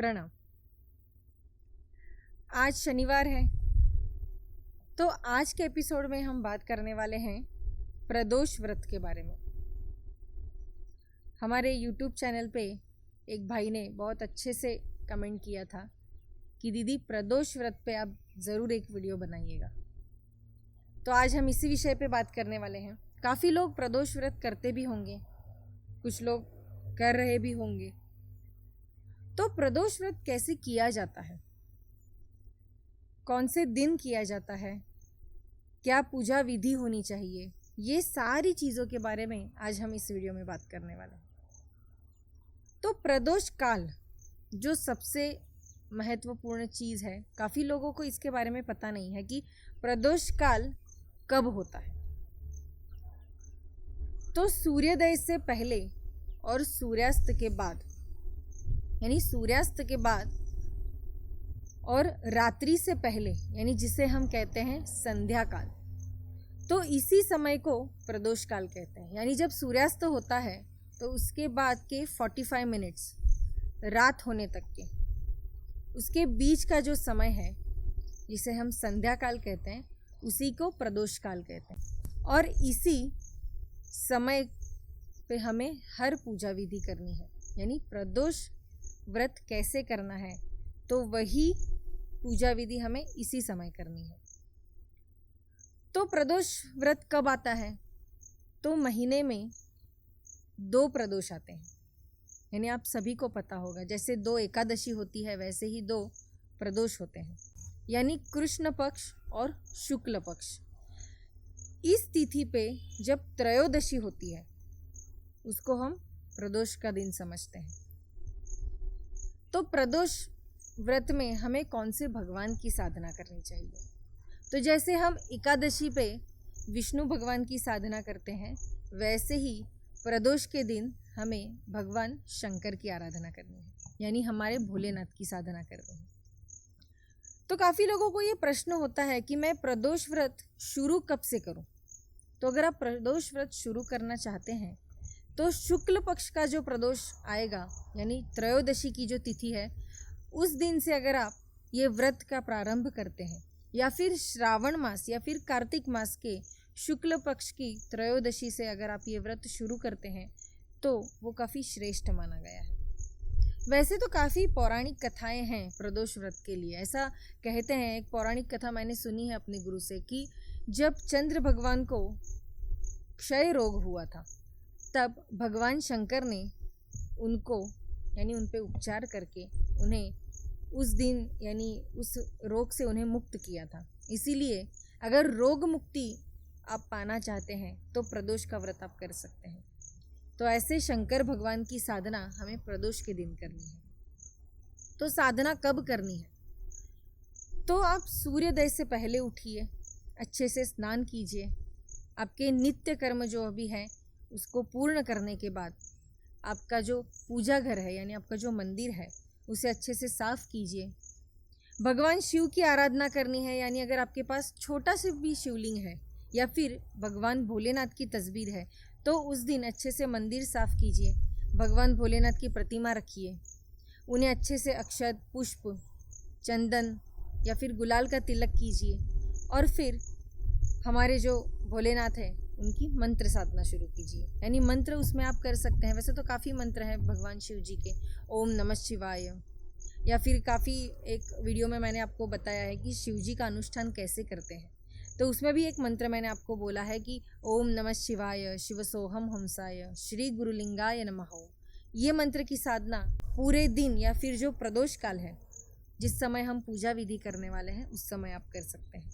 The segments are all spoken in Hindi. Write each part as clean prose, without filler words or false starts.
प्रणाम। आज शनिवार है, तो आज के एपिसोड में हम बात करने वाले हैं प्रदोष व्रत के बारे में। हमारे YouTube चैनल पे एक भाई ने बहुत अच्छे से कमेंट किया था कि दीदी प्रदोष व्रत पे आप ज़रूर एक वीडियो बनाइएगा। तो आज हम इसी विषय पे बात करने वाले हैं। काफ़ी लोग प्रदोष व्रत करते भी होंगे, कुछ लोग कर रहे भी होंगे। तो प्रदोष व्रत कैसे किया जाता है, कौन से दिन किया जाता है, क्या पूजा विधि होनी चाहिए, ये सारी चीज़ों के बारे में आज हम इस वीडियो में बात करने वाले हैं। तो प्रदोष काल जो सबसे महत्वपूर्ण चीज़ है, काफ़ी लोगों को इसके बारे में पता नहीं है कि प्रदोष काल कब होता है। तो सूर्योदय से पहले और सूर्यास्त के बाद, यानी सूर्यास्त के बाद और रात्रि से पहले, यानी जिसे हम कहते हैं संध्या काल, तो इसी समय को प्रदोष काल कहते हैं। यानी जब सूर्यास्त होता है तो उसके बाद के 45 मिनट्स रात होने तक के, उसके बीच का जो समय है जिसे हम संध्या काल कहते हैं, उसी को प्रदोष काल कहते हैं। और इसी समय पे हमें हर पूजा विधि करनी है। यानी प्रदोष व्रत कैसे करना है, तो वही पूजा विधि हमें इसी समय करनी है। तो प्रदोष व्रत कब आता है, तो महीने में 2 प्रदोष आते हैं। यानी आप सभी को पता होगा, जैसे 2 एकादशी होती है वैसे ही 2 प्रदोष होते हैं, यानी कृष्ण पक्ष और शुक्ल पक्ष। इस तिथि पे जब त्रयोदशी होती है उसको हम प्रदोष का दिन समझते हैं। तो प्रदोष व्रत में हमें कौन से भगवान की साधना करनी चाहिए, तो जैसे हम एकादशी पे विष्णु भगवान की साधना करते हैं, वैसे ही प्रदोष के दिन हमें भगवान शंकर की आराधना करनी है, यानी हमारे भोलेनाथ की साधना करनी है। तो काफ़ी लोगों को ये प्रश्न होता है कि मैं प्रदोष व्रत शुरू कब से करूं। तो अगर आप प्रदोष व्रत शुरू करना चाहते हैं तो शुक्ल पक्ष का जो प्रदोष आएगा, यानी त्रयोदशी की जो तिथि है, उस दिन से अगर आप ये व्रत का प्रारंभ करते हैं, या फिर श्रावण मास या फिर कार्तिक मास के शुक्ल पक्ष की त्रयोदशी से अगर आप ये व्रत शुरू करते हैं, तो वो काफ़ी श्रेष्ठ माना गया है। वैसे तो काफ़ी पौराणिक कथाएं हैं प्रदोष व्रत के लिए। ऐसा कहते हैं, एक पौराणिक कथा मैंने सुनी है अपने गुरु से, कि जब चंद्र भगवान को क्षय रोग हुआ था, तब भगवान शंकर ने उनको, यानी उन पे उपचार करके उन्हें उस दिन, यानी उस रोग से उन्हें मुक्त किया था। इसीलिए अगर रोग मुक्ति आप पाना चाहते हैं तो प्रदोष का व्रत आप कर सकते हैं। तो ऐसे शंकर भगवान की साधना हमें प्रदोष के दिन करनी है। तो साधना कब करनी है, तो आप सूर्योदय से पहले उठिए, अच्छे से स्नान कीजिए, आपके नित्य कर्म जो अभी है उसको पूर्ण करने के बाद आपका जो पूजा घर है, यानी आपका जो मंदिर है, उसे अच्छे से साफ कीजिए। भगवान शिव की आराधना करनी है, यानी अगर आपके पास छोटा सा भी शिवलिंग है या फिर भगवान भोलेनाथ की तस्वीर है, तो उस दिन अच्छे से मंदिर साफ कीजिए, भगवान भोलेनाथ की प्रतिमा रखिए, उन्हें अच्छे से अक्षत, पुष्प, चंदन या फिर गुलाल का तिलक कीजिए, और फिर हमारे जो भोलेनाथ है उनकी मंत्र साधना शुरू कीजिए। यानी मंत्र उसमें आप कर सकते हैं, वैसे तो काफ़ी मंत्र हैं भगवान शिव जी के, ओम नमः शिवाय, या फिर काफ़ी एक वीडियो में मैंने आपको बताया है कि शिव जी का अनुष्ठान कैसे करते हैं, तो उसमें भी एक मंत्र मैंने आपको बोला है कि ओम नमः शिवाय, शिव सोहम हंसाय, श्री गुरुलिंगाय नमः। ये मंत्र की साधना पूरे दिन या फिर जो प्रदोष काल है, जिस समय हम पूजा विधि करने वाले हैं, उस समय आप कर सकते हैं।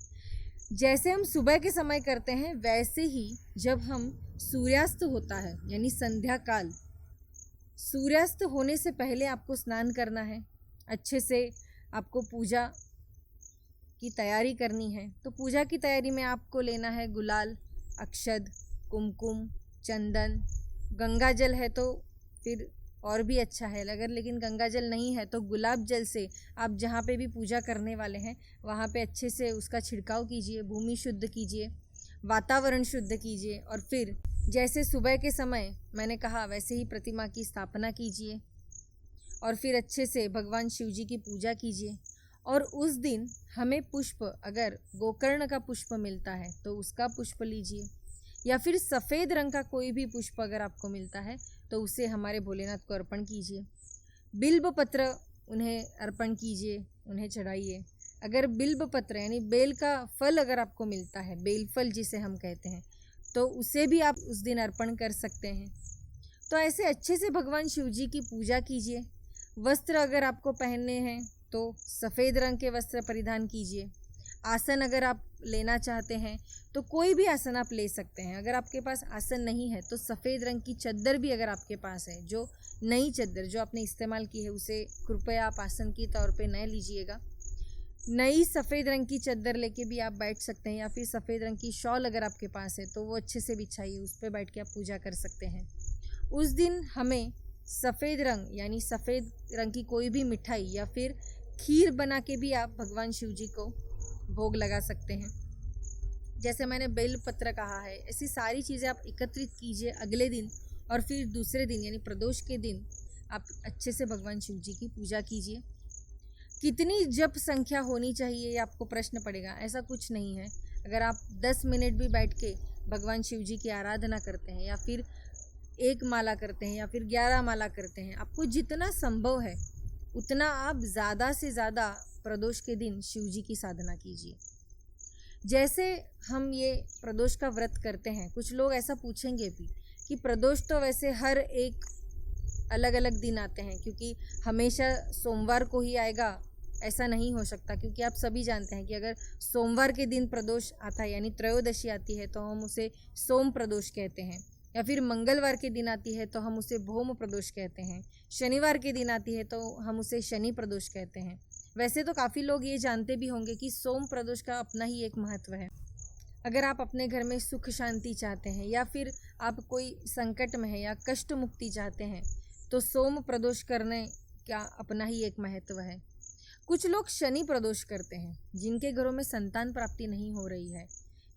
जैसे हम सुबह के समय करते हैं, वैसे ही जब हम सूर्यास्त होता है, यानी संध्या काल, सूर्यास्त होने से पहले आपको स्नान करना है, अच्छे से आपको पूजा की तैयारी करनी है। तो पूजा की तैयारी में आपको लेना है गुलाल, अक्षत, कुमकुम, चंदन, गंगा जल है तो फिर और भी अच्छा है, अगर लेकिन गंगा जल नहीं है तो गुलाब जल से आप जहाँ पे भी पूजा करने वाले हैं वहाँ पे अच्छे से उसका छिड़काव कीजिए, भूमि शुद्ध कीजिए, वातावरण शुद्ध कीजिए, और फिर जैसे सुबह के समय मैंने कहा वैसे ही प्रतिमा की स्थापना कीजिए। और फिर अच्छे से भगवान शिव जी की पूजा कीजिए। और उस दिन हमें पुष्प, अगर गोकर्ण का पुष्प मिलता है तो उसका पुष्प लीजिए, या फिर सफ़ेद रंग का कोई भी पुष्प अगर आपको मिलता है तो उसे हमारे भोलेनाथ को अर्पण कीजिए। बिल्व पत्र उन्हें अर्पण कीजिए, उन्हें चढ़ाइए। अगर बिल्व पत्र यानी बेल का फल अगर आपको मिलता है, बेल फल जिसे हम कहते हैं, तो उसे भी आप उस दिन अर्पण कर सकते हैं। तो ऐसे अच्छे से भगवान शिव जी की पूजा कीजिए। वस्त्र अगर आपको पहनने हैं तो सफ़ेद रंग के वस्त्र परिधान कीजिए। आसन अगर आप लेना चाहते हैं तो कोई भी आसन आप ले सकते हैं। अगर आपके पास आसन नहीं है तो सफ़ेद रंग की चद्दर भी अगर आपके पास है, जो नई चद्दर जो आपने इस्तेमाल की है, उसे कृपया आप आसन के तौर पे न लीजिएगा। नई सफ़ेद रंग की चद्दर लेके भी आप बैठ सकते हैं, या फिर सफ़ेद रंग की शॉल अगर आपके पास है तो वो अच्छे से बिछाइए, उस पर बैठ के आप पूजा कर सकते हैं। उस दिन हमें सफ़ेद रंग यानी सफ़ेद रंग की कोई भी मिठाई या फिर खीर बना के भी आप भगवान शिव जी को भोग लगा सकते हैं। जैसे मैंने बेल पत्र कहा है, ऐसी सारी चीज़ें आप एकत्रित कीजिए अगले दिन, और फिर दूसरे दिन यानी प्रदोष के दिन आप अच्छे से भगवान शिव जी की पूजा कीजिए। कितनी जप संख्या होनी चाहिए ये आपको प्रश्न पड़ेगा। ऐसा कुछ नहीं है। अगर आप 10 मिनट भी बैठ के भगवान शिव जी की आराधना करते हैं, या फिर 1 माला करते हैं, या फिर 11 माला करते हैं, आपको जितना संभव है उतना आप ज़्यादा से ज़्यादा प्रदोष के दिन शिव जी की साधना कीजिए। जैसे हम ये प्रदोष का व्रत करते हैं, कुछ लोग ऐसा पूछेंगे भी कि प्रदोष तो वैसे हर एक अलग अलग दिन आते हैं, क्योंकि हमेशा सोमवार को ही आएगा ऐसा नहीं हो सकता। क्योंकि आप सभी जानते हैं कि अगर सोमवार के दिन प्रदोष आता है यानी त्रयोदशी आती है तो हम उसे सोम प्रदोष कहते हैं, या फिर मंगलवार के दिन आती है तो हम उसे भौम प्रदोष कहते हैं, शनिवार के दिन आती है तो हम उसे शनि प्रदोष कहते हैं। वैसे तो काफ़ी लोग ये जानते भी होंगे कि सोम प्रदोष का अपना ही एक महत्व है। अगर आप अपने घर में सुख शांति चाहते हैं, या फिर आप कोई संकट में हैं या कष्ट मुक्ति चाहते हैं, तो सोम प्रदोष करने का अपना ही एक महत्व है। कुछ लोग शनि प्रदोष करते हैं, जिनके घरों में संतान प्राप्ति नहीं हो रही है,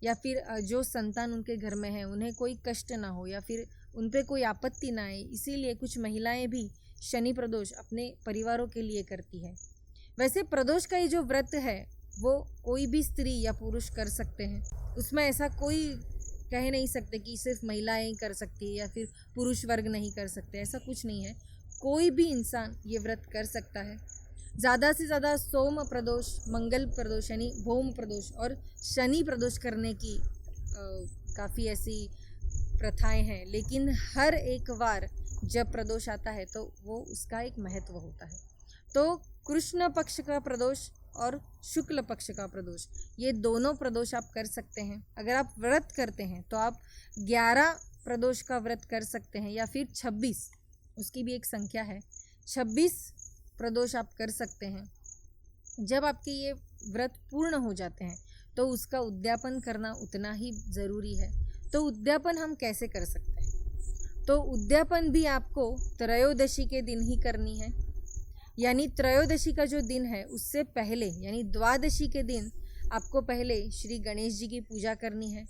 या फिर जो संतान उनके घर में है उन्हें कोई कष्ट ना हो, या फिर उन पर कोई आपत्ति ना आए, इसीलिए कुछ महिलाएं भी शनि प्रदोष अपने परिवारों के लिए करती है। वैसे प्रदोष का ये जो व्रत है वो कोई भी स्त्री या पुरुष कर सकते हैं। उसमें ऐसा कोई कह नहीं सकते कि सिर्फ महिलाएं ही कर सकती है या फिर पुरुष वर्ग नहीं कर सकते, ऐसा कुछ नहीं है। कोई भी इंसान ये व्रत कर सकता है। ज़्यादा से ज़्यादा सोम प्रदोष, मंगल प्रदोष यानी भौम प्रदोष और शनि प्रदोष करने की काफ़ी ऐसी प्रथाएं हैं, लेकिन हर एक बार जब प्रदोष आता है तो वो उसका एक महत्व होता है। तो कृष्ण पक्ष का प्रदोष और शुक्ल पक्ष का प्रदोष, ये दोनों प्रदोष आप कर सकते हैं। अगर आप व्रत करते हैं तो आप 11 प्रदोष का व्रत कर सकते हैं, या फिर 26, उसकी भी एक संख्या है, 26 प्रदोष आप कर सकते हैं। जब आपके ये व्रत पूर्ण हो जाते हैं तो उसका उद्यापन करना उतना ही ज़रूरी है। तो उद्यापन हम कैसे कर सकते हैं? तो उद्यापन भी आपको त्रयोदशी के दिन ही करनी है, यानी त्रयोदशी का जो दिन है उससे पहले यानी द्वादशी के दिन आपको पहले श्री गणेश जी की पूजा करनी है।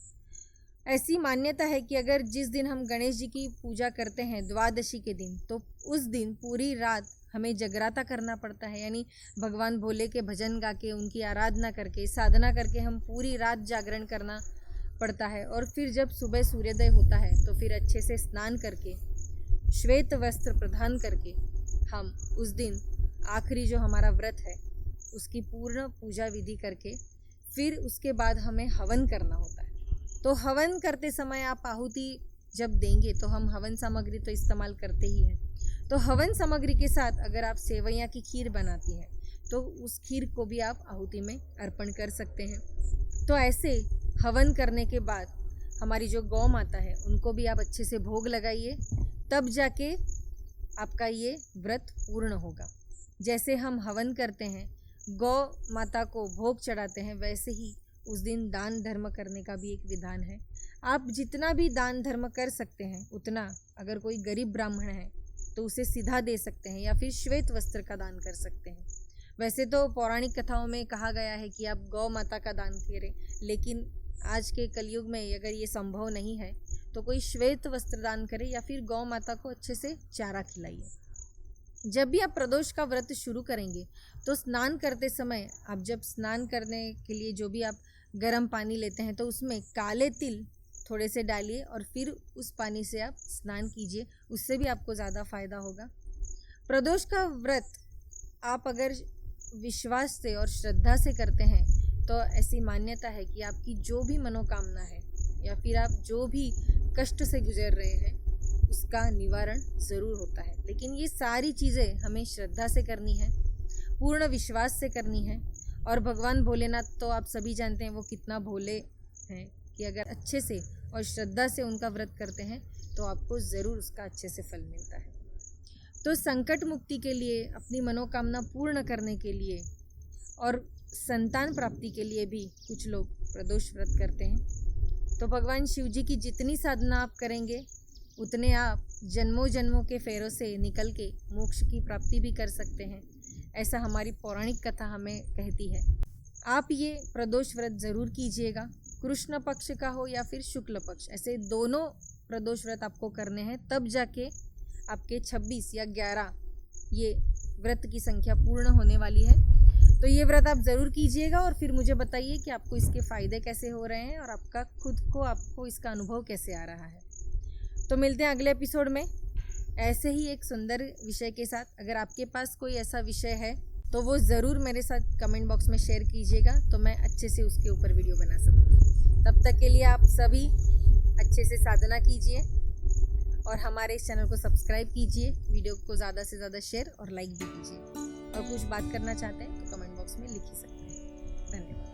ऐसी मान्यता है कि अगर जिस दिन हम गणेश जी की पूजा करते हैं द्वादशी के दिन, तो उस दिन पूरी रात हमें जगराता करना पड़ता है, यानी भगवान भोले के भजन गा के, उनकी आराधना करके, साधना करके हम पूरी रात जागरण करना पड़ता है। और फिर जब सुबह सूर्योदय होता है तो फिर अच्छे से स्नान करके, श्वेत वस्त्र प्रदान करके, हम उस दिन आखिरी जो हमारा व्रत है उसकी पूर्ण पूजा विधि करके फिर उसके बाद हमें हवन करना होता है। तो हवन करते समय आप आहुति जब देंगे तो हम हवन सामग्री तो इस्तेमाल करते ही हैं। तो हवन सामग्री के साथ अगर आप सेवैयाँ की खीर बनाती हैं तो उस खीर को भी आप आहुति में अर्पण कर सकते हैं। तो ऐसे हवन करने के बाद हमारी जो गौ माता है उनको भी आप अच्छे से भोग लगाइए, तब जाके आपका ये व्रत पूर्ण होगा। जैसे हम हवन करते हैं, गौ माता को भोग चढ़ाते हैं, वैसे ही उस दिन दान धर्म करने का भी एक विधान है। आप जितना भी दान धर्म कर सकते हैं उतना, अगर कोई गरीब ब्राह्मण है तो उसे सीधा दे सकते हैं, या फिर श्वेत वस्त्र का दान कर सकते हैं। वैसे तो पौराणिक कथाओं में कहा गया है कि आप गौ माता का दान करें, लेकिन आज के कलयुग में अगर ये संभव नहीं है तो कोई श्वेत वस्त्र दान करे, या फिर गौ माता को अच्छे से चारा खिलाइए। जब भी आप प्रदोष का व्रत शुरू करेंगे तो स्नान करते समय आप जब स्नान करने के लिए जो भी आप गर्म पानी लेते हैं तो उसमें काले तिल थोड़े से डालिए और फिर उस पानी से आप स्नान कीजिए, उससे भी आपको ज़्यादा फायदा होगा। प्रदोष का व्रत आप अगर विश्वास से और श्रद्धा से करते हैं तो ऐसी मान्यता है कि आपकी जो भी मनोकामना है या फिर आप जो भी कष्ट से गुजर रहे हैं उसका निवारण ज़रूर होता है। लेकिन ये सारी चीज़ें हमें श्रद्धा से करनी है, पूर्ण विश्वास से करनी है। और भगवान भोलेनाथ तो आप सभी जानते हैं वो कितना भोले हैं कि अगर अच्छे से और श्रद्धा से उनका व्रत करते हैं तो आपको ज़रूर उसका अच्छे से फल मिलता है। तो संकट मुक्ति के लिए, अपनी मनोकामना पूर्ण करने के लिए और संतान प्राप्ति के लिए भी कुछ लोग प्रदोष व्रत करते हैं। तो भगवान शिव जी की जितनी साधना आप करेंगे उतने आप जन्मों जन्मों के फेरों से निकल के मोक्ष की प्राप्ति भी कर सकते हैं, ऐसा हमारी पौराणिक कथा हमें कहती है। आप ये प्रदोष व्रत ज़रूर कीजिएगा, कृष्ण पक्ष का हो या फिर शुक्ल पक्ष, ऐसे दोनों प्रदोष व्रत आपको करने हैं, तब जाके आपके 26 या 11 ये व्रत की संख्या पूर्ण होने वाली है। तो ये व्रत आप ज़रूर कीजिएगा और फिर मुझे बताइए कि आपको इसके फ़ायदे कैसे हो रहे हैं और आपका आपको इसका अनुभव कैसे आ रहा है। तो मिलते हैं अगले एपिसोड में ऐसे ही एक सुंदर विषय के साथ। अगर आपके पास कोई ऐसा विषय है तो वो ज़रूर मेरे साथ कमेंट बॉक्स में शेयर कीजिएगा, तो मैं अच्छे से उसके ऊपर वीडियो बना सकूँ। तब तक के लिए आप सभी अच्छे से साधना कीजिए और हमारे इस चैनल को सब्सक्राइब कीजिए, वीडियो को ज़्यादा से ज़्यादा शेयर और लाइक भी कीजिए। और कुछ बात करना चाहते हैं तो कमेंट बॉक्स में लिख ही सकते हैं। धन्यवाद।